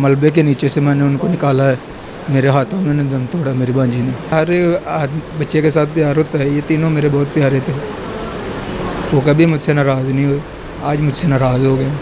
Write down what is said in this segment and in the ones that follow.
मलबे के नीचे से मैंने उनको निकाला है। मेरे हाथों में उन्होंने दम तोड़ा मेरी भांजी ने। हर बच्चे के साथ प्यार होता है, ये तीनों मेरे बहुत प्यारे थे। वो कभी मुझसे नाराज़ नहीं हुए, आज मुझसे नाराज़ हो गए।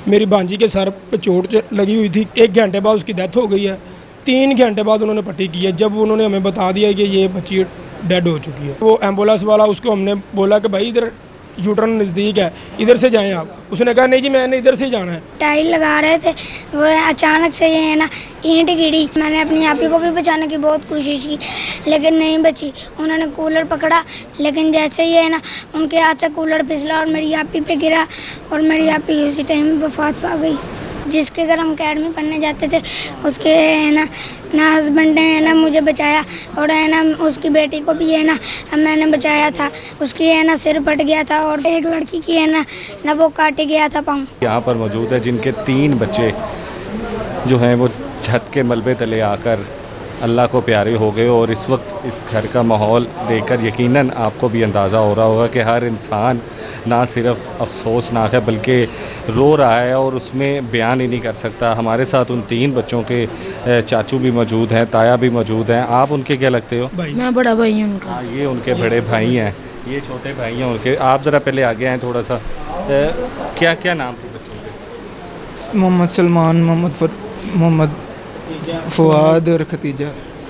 मेरी भांजी के सर पे चोट लगी हुई थी, 1 घंटे बाद उसकी डेथ हो गई है। 3 घंटे बाद उन्होंने पट्टी की है। जब उन्होंने हमें बता दिया कि ये बच्ची डेड हो चुकी है, वो एम्बुलेंस वाला, उसको हमने बोला कि भाई इधर यूटर्न नज़दीक है, इधर से जाएं आप। उसने कहा नहीं जी मैंने इधर से जाना है। टाइल लगा रहे थे, वो अचानक से ये है ना ईंट गिरी। मैंने अपनी आपी को भी बचाने की बहुत कोशिश की लेकिन नहीं बची। उन्होंने कूलर पकड़ा लेकिन जैसे ही है ना उनके हाथ से कूलर फिसला और मेरी आपी पे गिरा और मेरी आपी उसी टाइम वफात पा गई। जिसके घर हम अकेडमी पढ़ने जाते थे उसके है ना हस्बैंड ने है ना मुझे बचाया और है ना उसकी बेटी को भी है ना मैंने बचाया था। उसकी है ना सिर फट गया था और एक लड़की की है ना वो काट गया था पाँव। यहाँ पर मौजूद है जिनके 3 बच्चे जो हैं वो छत के मलबे तले आकर अल्लाह को प्यारे हो गए। और इस वक्त इस घर का माहौल देखकर यकीनन आपको भी अंदाज़ा हो रहा होगा कि हर इंसान ना सिर्फ अफसोसनाक है बल्कि रो रहा है और उसमें बयान ही नहीं कर सकता। हमारे साथ उन 3 बच्चों के चाचू भी मौजूद हैं, ताया भी मौजूद हैं। आप उनके क्या लगते हो? मैं बड़ा भाई हूँ उनका। ये उनके बड़े भाई हैं, ये छोटे भाई हैं उनके। आप ज़रा पहले आगे आएँ थोड़ा सा। क्या क्या नाम थे बच्चों के? मोहम्मद सलमान, मोहम्मद फुआद और खतीजा।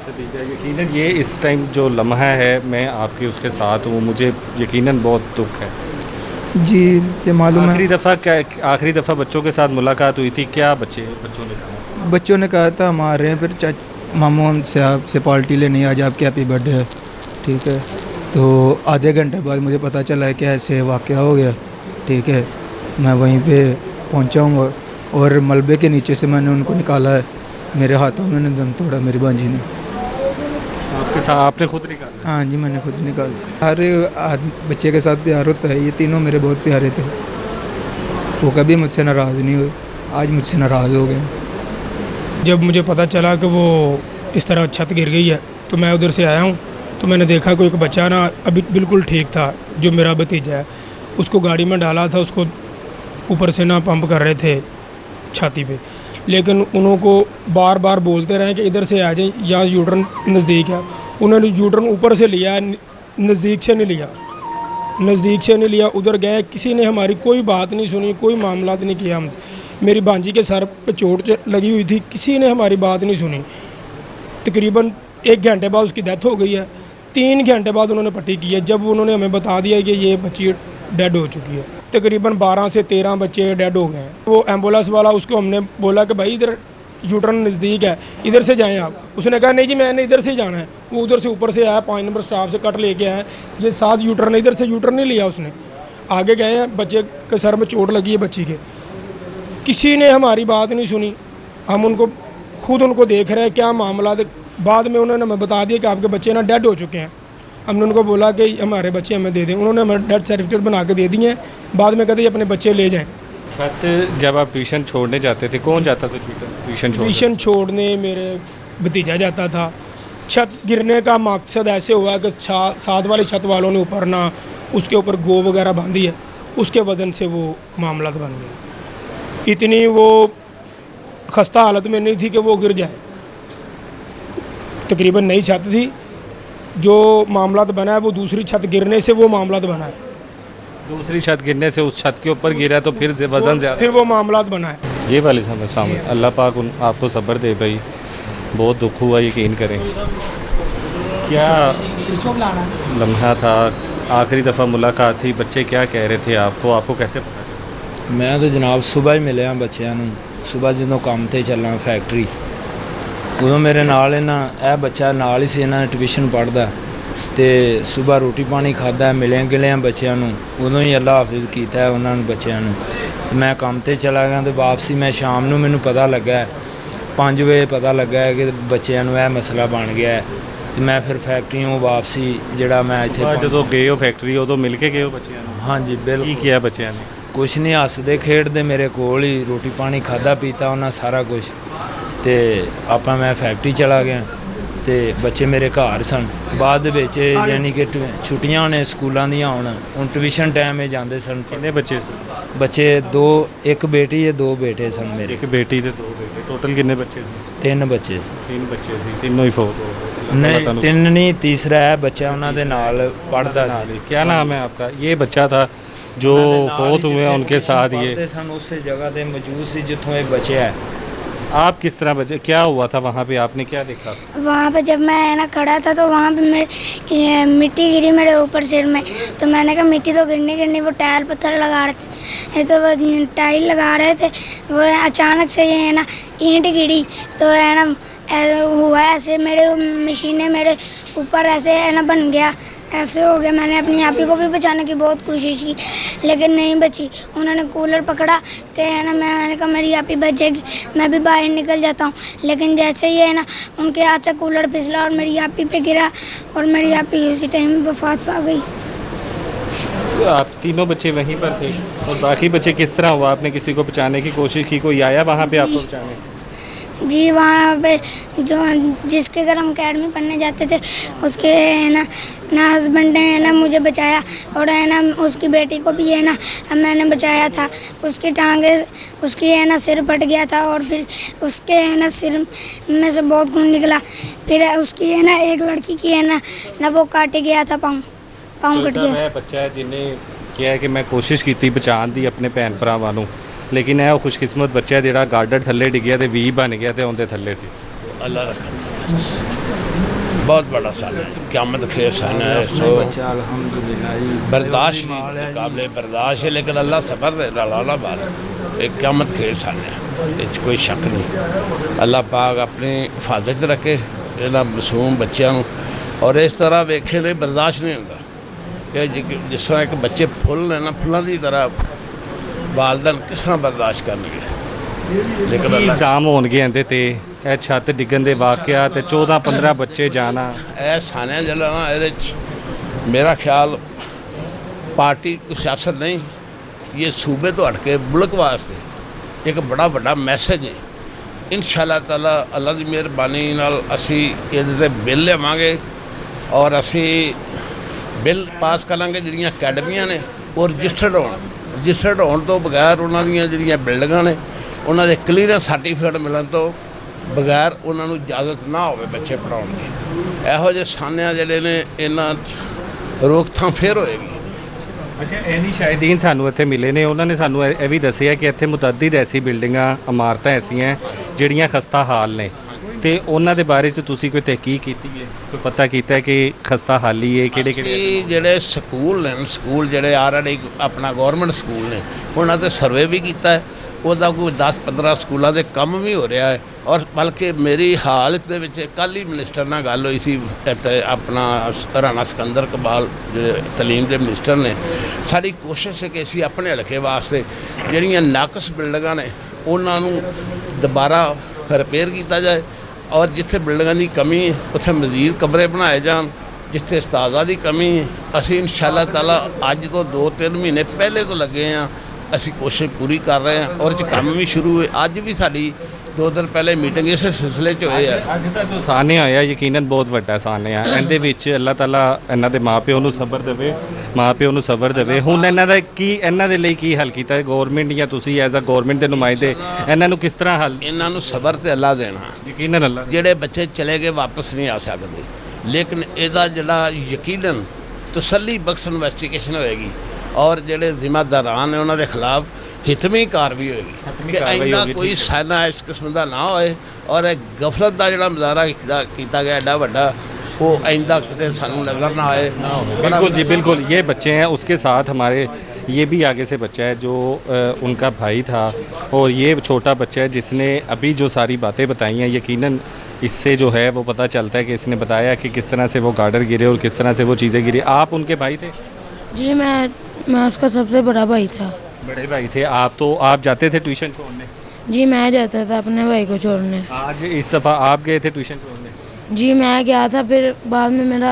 यकीनन ये इस टाइम जो लम्हा है मैं आपके उसके साथ हूँ, मुझे यकीनन बहुत दुख है। जी ये मालूम है। आखिरी दफ़ा बच्चों के साथ मुलाकात हुई थी, क्या बच्चों ने कहा? बच्चों ने कहा था हम आ रहे हैं, फिर मामू हमसे आपसे पार्टी लेने आज आपके हैप्पी बर्थडे है, ठीक है। तो आधे घंटे बाद मुझे पता चला है कि ऐसे वाक़या हो गया, ठीक है। मैं वहीं पे पहुंचा हूँ और मलबे के नीचे से मैंने उनको निकाला है। मेरे हाथों में उन्होंने दम तोड़ा मेरी भांजी ने। आपके साथ आपने खुद निकाला? हाँ जी मैंने खुद निकाला। हर बच्चे के साथ प्यार होता है, ये तीनों मेरे बहुत प्यारे थे। वो कभी मुझसे नाराज़ नहीं हुए, आज मुझसे नाराज़ हो गए। जब मुझे पता चला कि वो इस तरह छत गिर गई है तो मैं उधर से आया हूँ। तो मैंने देखा कोई एक बच्चा ना अभी बिल्कुल ठीक था, जो मेरा भतीजा है, उसको गाड़ी में डाला था। उसको ऊपर से ना पंप कर रहे थे छाती पे, लेकिन उनको बार बार बोलते रहे कि इधर से आ जाए, यहाँ यूटर्न नज़दीक है। उन्होंने यूटर्न ऊपर से लिया, नज़दीक से नहीं लिया। उधर गए, किसी ने हमारी कोई बात नहीं सुनी, कोई मामला नहीं किया हमसे। मेरी भांजी के सर पे चोट लगी हुई थी, किसी ने हमारी बात नहीं सुनी। तकरीबन 1 घंटे बाद उसकी डेथ हो गई है। 3 घंटे बाद उन्होंने पट्टी की है। जब उन्होंने हमें बता दिया कि ये बच्ची डेड हो चुकी है। तकरीबन 12 से 13 बच्चे डेड हो गए हैं। वो एम्बुलेंस वाला, उसको हमने बोला कि भाई इधर यूटर्न नज़दीक है, इधर से जाएं आप। उसने कहा नहीं जी मैंने इधर से जाना है। वो उधर से ऊपर से आया, 5 नंबर स्टाफ से कट लेके आया। ये 7 यूटर्न, इधर से यूटर्न नहीं लिया उसने। आगे गए हैं, बच्चे के सर में चोट लगी है बच्ची के, किसी ने हमारी बात नहीं सुनी। हम उनको देख रहे हैं क्या मामला। बाद में उन्होंने हमें बता दिया कि आपके बच्चे ना डेड हो चुके हैं। हमने उनको बोला कि हमारे बच्चे हमें दे दें, उन्होंने हमें डेथ सर्टिफिकेट बना के दे दिए हैं। बाद में कहते अपने बच्चे ले जाएं। छत जब आप ट्यूशन छोड़ने जाते थे, कौन जाता था ट्यूशन छोड़ने? मेरे भतीजा जाता था। छत गिरने का मकसद ऐसे हुआ कि साथ वाली छत वालों ने ऊपर ना उसके ऊपर गो वगैरह बांधी है, उसके वजन से वो मामला बन गया। इतनी वो खस्ता हालत में नहीं थी कि वो गिर जाए। तकरीबन नई छत थी, जो मामला बना है वो दूसरी छत गिरने से वो मामला बना है। दूसरी छत गिरने से उस छत के ऊपर गिरा तो फिर वजन ज़्यादा, फिर वो मामला बना है। ये वाले सामने अल्लाह पाक आपको सब्र दे भाई, बहुत दुख हुआ, यकीन करें। क्या लम्हा था, आखिरी दफ़ा मुलाकात थी, बच्चे क्या कह रहे थे आपको कैसे पता चला? मैं तो जनाब सुबह ही मिलिया बच्चों को। सुबह जो काम ते चलना फैक्ट्री, उदों मेरे नाल यह बच्चा नाल ही से इन्होंने ट्यूशन पढ़ता। तो सुबह रोटी पानी खादा, मिले गिले बच्चों को, उदों ही अल्लाह हाफिज़ किया उन्होंने बच्चों को। तो मैं काम ते चला गया, तो वापसी मैं शाम को मैनू पता लगा 5 बजे पता लगा है कि बच्चों को यह मसला बन गया है। तो मैं फिर फैक्ट्रियों वापसी जड़ा मैं इतने जो गए हो फैक्ट्री उदों मिल के गए हो बच्चों? हाँ जी बिल्कुल। किया बच्चों ने? कुछ नहीं, हसदे खेडते मेरे कोल ही, रोटी पानी खादा पीता उन्हें सारा कुछ। तो आप मैं फैक्ट्री चला गया। ਤੇ ਬੱਚੇ ਮੇਰੇ ਘਰ ਸਨ। ਬਾਅਦ ਦੇ ਵਿੱਚ ਯਾਨੀ ਕਿ ਛੁੱਟੀਆਂ ਨੇ ਸਕੂਲਾਂ ਦੀਆਂ ਹੁਣ ਟਿਊਸ਼ਨ ਟਾਈਮ 'ਤੇ ਜਾਂਦੇ ਸਨ। कितने बच्चे ਬੱਚੇ ਦੋ, ਇੱਕ ਬੇਟੀ ਤੇ ਦੋ ਬੇਟੇ ਸਨ ਮੇਰੇ। एक बेटी ते 2 बेटे, टोटल कितने बच्चे सी? ਤਿੰਨ ਬੱਚੇ ਸਨ। 3 बच्चे सी, तीनों ही फौत हो गए। ਨਹੀਂ ਤਿੰਨ ਨਹੀਂ, ਤੀਸਰਾ ਹੈ ਬੱਚਾ ਉਹਨਾਂ ਦੇ ਨਾਲ ਪੜ੍ਹਦਾ ਸੀ। क्या नाम है आपका? ये बच्चा था जो फौत हुए हैं, उनके साथ ये ਪੜ੍ਹਦੇ ਸਨ, ਉਸੇ जगह ਤੇ ਮੌਜੂਦ ਸੀ ਜਿੱਥੋਂ ਇਹ ਬਚਿਆ। आप किस तरह बचे? क्या हुआ था वहाँ पे? आपने क्या देखा? वहाँ पे जब मैं है ना खड़ा था तो वहाँ पे ये मिट्टी गिरी मेरे ऊपर सिर में, तो मैंने कहा मिट्टी तो गिरनी वो टाइल पत्थर लगा रहे थे, तो वो टाइल लगा रहे थे, वो अचानक से ये है ना ईंट गिरी, तो है ना हुआ ऐसे मेरे मशीनें मेरे ऊपर ऐसे है ना बन गया, ऐसे हो गया। मैंने अपनी आप ही को भी बचाने की बहुत कोशिश की लेकिन नहीं बची। उन्होंने कूलर पकड़ा कि है ना, मैंने कहा मेरी आप ही बच जाएगी, मैं भी बाहर निकल जाता हूँ, लेकिन जैसे ही है ना उनके हाथ से कूलर फिसला और मेरी आप ही पे गिरा और मेरी आप ही उसी टाइम वफात पा गई। तो आप तीनों बच्चे वहीं पर थे और बाकी बच्चे किस तरह हुआ? आपने किसी को बचाने की कोशिश की? कोई आया वहाँ पे आपको बचाने? जी वहाँ पे जो जिसके घर हम अकेडमी पढ़ने जाते थे उसके है ना हस्बैंड ने है ना मुझे बचाया, और है ना उसकी बेटी को भी है ना मैंने बचाया था। उसकी टांगे उसकी है ना सिर फट गया था और फिर उसके है ना सिर में से बहुत खून निकला। फिर उसकी है ना एक लड़की की है ना वो काट गया था, पाँव कट गया। मैं बच्चा है जिन्हें किया है कि मैं कोशिश की बचाने दी अपने भैन भरावां नूं, लेकिन यह खुशकिस्मत बच्चा जिहड़ा गार्डर थल्ले डिग्गिया ते 20 बन गया ते उनके थल्ले सी। अल्लाह रखा बहुत बड़ा सन है, क़यामत खेज सन है। सो ਬੱਚਾ ਅਲਹਮਦੁਲਿल्लाह बर्दाश्त नहीं काबिल बर्दाश्त है, लेकिन अल्लाह सबर दे लाला बाल एक क़यामत खेज सन है, इस कोई शक नहीं। अल्लाह पाक अपनी हिफाजत रखे इन्हां मासूम बच्चों नूं, और इस तरह वेखे ने बर्दाश्त नहीं होता कि जिस तरह एक बच्चे फुल ने ना, फुलों की तरह वालदैन किस तरह बर्दाश्त करनगे। लेकिन अल्लाह इल्जाम होणगे इहदे ते ਇਹ ਛੱਤ ਡਿੱਗਣ ਦੇ ਵਾਕਿਆ ਤੇ 14-15 ਬੱਚੇ ਜਾਣਾ। ਇਹ ਸਾਨਿਆ ਜਿਹੜਾ ਨਾ ਇਹਦੇ 'ਚ मेरा ख्याल पार्टी को सियासत नहीं, ये सूबे तो हट के मुल्क वास्ते एक बड़ा बड़ा मैसेज है। इंशाअल्लाह ताला अल्लाह की मेहरबानी नाल असी ਇਹਦੇ ਤੇ ਬਿੱਲ ਲਿਆਵਾਂਗੇ और असी बिल पास करांगे ਜਿਹੜੀਆਂ ਅਕੈਡਮੀਆਂ ਨੇ ਉਹ ਰਜਿਸਟਰਡ ਹੋਣ ਤੋਂ ਬਗੈਰ ਉਹਨਾਂ ਦੀਆਂ ਜਿਹੜੀਆਂ ਬਿਲਡਿੰਗਾਂ ਨੇ ਉਹਨਾਂ ਦੇ ਕਲੀਅਰੈਂਸ ਸਰਟੀਫਿਕੇਟ ਮਿਲਣ ਤੋਂ ਬਗੈਰ ਉਹਨਾਂ ਨੂੰ ਇਜਾਜ਼ਤ ਨਾ ਹੋਵੇ ਬੱਚੇ ਪੜ੍ਹਾਉਣ ਦੀ। ਇਹੋ ਜਿਹੇ ਸਾਨਿਆਂ ਜਿਹੜੇ ਨੇ ਇਹਨਾਂ ਰੋਕਥਾਮ ਫੇਰ ਹੋਏਗੀ। ਅੱਛਾ ਐਨੀ ਸ਼ਾਹਿਦੀਨ ਸਾਨੂੰ ਇੱਥੇ ਮਿਲੇ ਨੇ, ਉਹਨਾਂ ਨੇ ਸਾਨੂੰ ਇਹ ਵੀ ਦੱਸਿਆ ਕਿ ਇੱਥੇ ਮੁਤਅੱਦਿਦ ਐਸੀ ਬਿਲਡਿੰਗਾਂ ਇਮਾਰਤਾਂ ਐਸੀਆਂ ਜਿਹੜੀਆਂ ਖਸਤਾ ਹਾਲ ਨੇ, ਤੇ ਉਹਨਾਂ ਦੇ ਬਾਰੇ 'ਚ ਤੁਸੀਂ ਕੋਈ ਤਹਿਕੀਕ ਕੀਤੀ ਹੈ, ਕੋਈ ਪਤਾ ਕੀਤਾ ਕਿ ਖਸਤਾ ਹਾਲੀ ਹੈ ਕਿਹੜੇ ਕਿਹੜੇ? ਜਿਹੜੇ ਸਕੂਲ ਨੇ, ਸਕੂਲ ਜਿਹੜੇ ਆਲਰੇਡੀ ਆਪਣਾ ਗੌਰਮੈਂਟ ਸਕੂਲ ਨੇ ਉਹਨਾਂ 'ਤੇ ਸਰਵੇ ਵੀ ਕੀਤਾ ਹੈ, ਉਹਦਾ ਕੋਈ 10-15 ਸਕੂਲਾਂ ਦੇ ਕੰਮ ਵੀ ਹੋ ਰਿਹਾ ਹੈ। ਔਰ ਬਲਕਿ ਮੇਰੀ ਹਾਲਤ ਦੇ ਵਿੱਚ ਕੱਲ੍ਹ ਹੀ ਮਿਨਿਸਟਰ ਨਾਲ ਗੱਲ ਹੋਈ ਸੀ, ਇੱਥੇ ਆਪਣਾ ਰਾਣਾ ਸਿਕੰਦਰ ਇਕਬਾਲ ਜਿਹੜੇ ਤਾਲੀਮ ਦੇ ਮਿਨਿਸਟਰ ਨੇ। ਸਾਡੀ ਕੋਸ਼ਿਸ਼ ਹੈ ਕਿ ਅਸੀਂ ਆਪਣੇ ਹਲਕੇ ਵਾਸਤੇ ਜਿਹੜੀਆਂ ਨਾਕਸ ਬਿਲਡਿੰਗਾਂ ਨੇ ਉਹਨਾਂ ਨੂੰ ਦੁਬਾਰਾ ਰਿਪੇਅਰ ਕੀਤਾ ਜਾਏ, ਔਰ ਜਿੱਥੇ ਬਿਲਡਿੰਗਾਂ ਦੀ ਕਮੀ ਹੈ ਉੱਥੇ ਮਜ਼ੀਦ ਕਮਰੇ ਬਣਾਏ ਜਾਣ, ਜਿੱਥੇ ਉਸਤਾਦਾਂ ਦੀ ਕਮੀ ਹੈ ਅਸੀਂ ਇਨਸ਼ਾਅੱਲਾ ਤਾਲਾ ਅੱਜ ਤੋਂ 2-3 ਮਹੀਨੇ ਪਹਿਲੇ ਤੋਂ ਲੱਗੇ ਹਾਂ, ਅਸੀਂ ਕੋਸ਼ਿਸ਼ ਪੂਰੀ ਕਰ ਰਹੇ ਹਾਂ ਔਰ 'ਚ ਕੰਮ ਵੀ ਸ਼ੁਰੂ ਹੋਏ। ਅੱਜ ਵੀ ਸਾਡੀ 2 ਦਿਨ ਪਹਿਲੇ ਮੀਟਿੰਗ ਇਸ ਸਿਲਸਿਲੇ 'ਚ ਹੋਈ ਹੈ। ਅੱਜ ਦਾ ਜੋ ਸਾਹਨਿਆ ਹੋਇਆ ਯਕੀਨਨ ਬਹੁਤ ਵੱਡਾ ਸਾਹਨਿਆ, ਇਹਦੇ ਵਿੱਚ ਅੱਲਾਹ ਤਾਲਾ ਇਹਨਾਂ ਦੇ ਮਾਪਿਓ ਨੂੰ ਸਬਰ ਦੇਵੇ, ਮਾਪਿਓ ਨੂੰ ਸਬਰ ਦੇਵੇ। ਹੁਣ ਇਹਨਾਂ ਦਾ ਕੀ, ਇਹਨਾਂ ਦੇ ਲਈ ਕੀ ਹੱਲ ਕੀਤਾ ਗੌਰਮੈਂਟ ਜਾਂ ਤੁਸੀਂ ਐਜ਼ ਅ ਗੌਰਮੈਂਟ ਦੇ ਨੁਮਾਇੰਦੇ ਇਹਨਾਂ ਨੂੰ ਕਿਸ ਤਰ੍ਹਾਂ ਹੱਲ? ਇਹਨਾਂ ਨੂੰ ਸਬਰ ਤੇ ਅੱਲਾ ਦੇਣਾ, ਯਕੀਨਨ ਅੱਲਾ। ਜਿਹੜੇ ਬੱਚੇ ਚਲੇ ਗਏ ਵਾਪਸ ਨਹੀਂ ਆ ਸਕਦੇ, ਲੇਕਿਨ ਇਹਦਾ ਜਿਹੜਾ ਯਕੀਨਨ ਤਸੱਲੀ ਬਖਸ਼ ਇਨਵੈਸਟੀਗੇਸ਼ਨ ਹੋਏਗੀ ਔਰ ਜਿਹੜੇ ਜ਼ਿੰਮੇਦਾਰਾਂ ਨੇ ਉਹਨਾਂ ਦੇ ਖਿਲਾਫ ਹਿਤਮੀ ਕਾਰਵਾਈ ਹੋਏਗੀ ਕਿ ਇੰਨਾ ਕੋਈ ਸਾਨਾ ਇਸ ਕਿਸਮ ਦਾ ਨਾ ਹੋਏ ਔਰ ਇਹ ਗਫਲਤ ਦਾ ਜਿਹੜਾ ਮੁਜ਼ਾਹਰਾ ਕੀਤਾ ਗਿਆ ਐਡਾ ਵੱਡਾ वो आइंदा कितने सानू नजर ना आए। बिल्कुल जी बिल्कुल, ये बच्चे हैं, उसके साथ हमारे ये भी आगे से बच्चा है जो उनका भाई था और ये छोटा बच्चा है जिसने अभी जो सारी बातें बताई हैं। यकीनन इससे जो है वो पता चलता है कि इसने बताया कि किस तरह से वो गार्डर गिरे और किस तरह से वो चीज़ें गिरी। आप उनके भाई थे? जी मैं उसका सबसे बड़ा भाई था। बड़े भाई थे आप? तो आप जाते थे ट्यूशन छोड़ने? जी मैं जाता था अपने भाई को छोड़ने। आज इस दफ़ा आप गए थे ट्यूशन छोड़ने? जी मैं गया था, फिर बाद में मेरा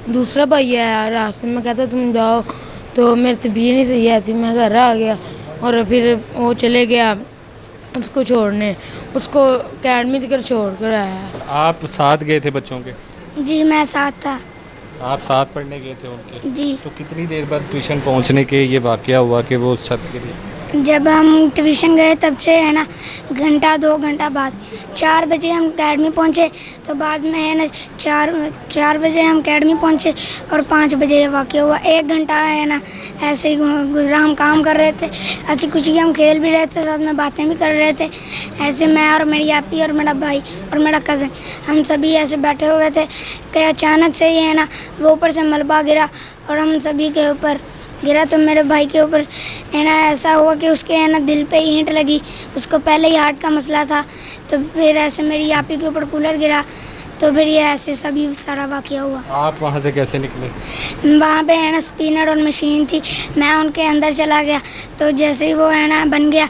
दूसरा भाई आया रास्ते में, कहता तुम जाओ, तो मेरी तबीयत नहीं सही है थी, मैं घर आ गया और फिर वो चले गया उसको छोड़ने, उसको अकेडमी तक छोड़ कर आया है। आप साथ गए थे बच्चों के? जी मैं साथ था। आप साथ पढ़ने गए थे उनके? जी तो कितनी देर बाद ट्यूशन पहुंचने के ये वाक़या हुआ कि वो उस छत गिरी? जब हम ट्यूशन गए तब से है ना घंटा 2 घंटा बाद 4 बजे हम अकेडमी पहुँचे। तो बाद में है ना 4 बजे हम अकेडमी पहुँचे और 5 बजे ये वाक़या हुआ। 1 घंटा है ना ऐसे ही गुजरा। हम काम कर रहे थे, अच्छी कुछ हम खेल भी रहे थे, साथ में बातें भी कर रहे थे। ऐसे मैं और मेरी आपी और मेरा भाई और मेरा कज़न हम सभी ऐसे बैठे हुए थे कि अचानक से ही है ना वो ऊपर से मलबा गिरा और हम सभी के ऊपर गिरा। तो मेरे भाई के ऊपर है ना ऐसा हुआ कि उसके है ना दिल पे ईंट लगी। उसको पहले ही हार्ट का मसला था। तो फिर ऐसे मेरी आपी के ऊपर कूलर गिरा। तो फिर ये ऐसे सभी सारा वाक़या हुआ। आप वहाँ से कैसे निकले? वहाँ पे है ना स्पिनर और मशीन थी, मैं उनके अंदर चला गया। तो जैसे ही वो है ना बन गया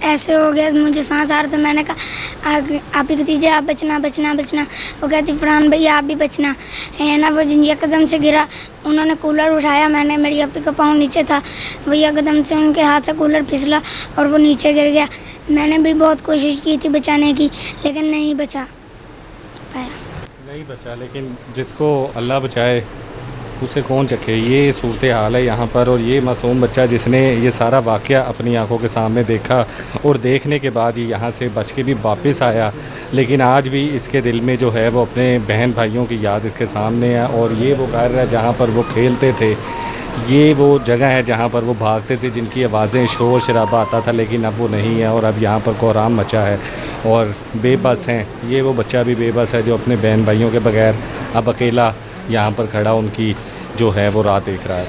ऐसे हो गया, मुझे सांस आ रहा था। मैंने कहा आप ही कहती आप बचना बचना बचना। वो कहती फरहान भैया आप भी बचना। है ना वो यकदम से गिरा, उन्होंने कूलर उठाया, मैंने मेरी आपी का पाँव नीचे था, वो यकदम से उनके हाथ से कूलर फिसला और वो नीचे गिर गया। मैंने भी बहुत कोशिश की थी बचाने की लेकिन नहीं बचा पाया। नहीं बचा, लेकिन जिसको अल्लाह बचाए उसे कौन चखे, ये सूरत हाल है यहाँ पर। और ये मासूम बच्चा जिसने ये सारा वाक़या अपनी आंखों के सामने देखा और देखने के बाद ये यहाँ से बच के भी वापस आया, लेकिन आज भी इसके दिल में जो है वो अपने बहन भाइयों की याद इसके सामने है। और ये वो घर है जहाँ पर वो खेलते थे, ये वो जगह है जहाँ पर वो भागते थे, जिनकी आवाज़ें शोर शराबा आता था, लेकिन अब वो नहीं है। और अब यहाँ पर कोहराम मचा है और बेबस हैं। ये वो बच्चा भी बेबस है जो अपने बहन भाइयों के बगैर अब अकेला यहाँ पर खड़ा उनकी जो है वो राह देख रहा है।